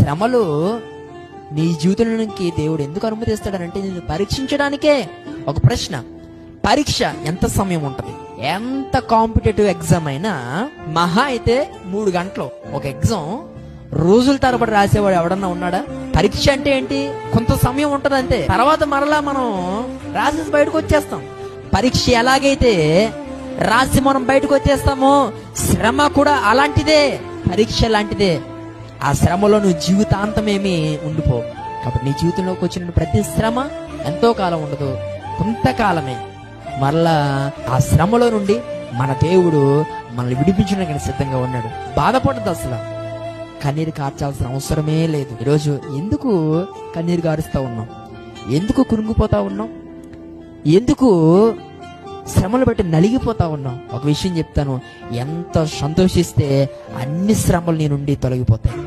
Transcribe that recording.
శ్రమలు నీ జీవితంలోనికి దేవుడు ఎందుకు అనుమతిస్తాడనంటే నిన్ను పరీక్షించడానికే. ఒక ప్రశ్న, పరీక్ష ఎంత సమయం ఉంటది? ఎంత కాంపిటేటివ్ ఎగ్జామ్ అయినా మహా అయితే 3 గంటలు. ఒక ఎగ్జామ్ రోజుల తరబడి రాసేవాడు ఎవడన్నా ఉన్నాడా? పరీక్ష అంటే ఏంటి? కొంత సమయం ఉంటది అంతే, తర్వాత మరలా మనం రాసేసి బయటకు వచ్చేస్తాం. పరీక్ష ఎలాగైతే రాసి మనం బయటకు వచ్చేస్తామో, శ్రమ కూడా అలాంటిదే, పరీక్ష లాంటిదే. ఆ శ్రమలో నువ్వు జీవితాంతమేమి ఉండిపో. కాబట్టి నీ జీవితంలోకి వచ్చిన ప్రతి శ్రమ ఎంతో కాలం ఉండదు, కొంతకాలమే. మరలా ఆ శ్రమలో నుండి మన దేవుడు మనల్ని విడిపించడానికి సిద్ధంగా ఉన్నాడు. బాధపడద్దు, అసలు కన్నీరు కార్చాల్సిన అవసరమే లేదు. ఈరోజు ఎందుకు కన్నీరు గారుస్తా ఉన్నాం? ఎందుకు కురుంగిపోతా ఉన్నాం? ఎందుకు శ్రమలు బట్టి నలిగిపోతా ఉన్నాం? ఒక విషయం చెప్తాను, ఎంత సంతోషిస్తే అన్ని శ్రమలు నీ నుండి తొలగిపోతాయి.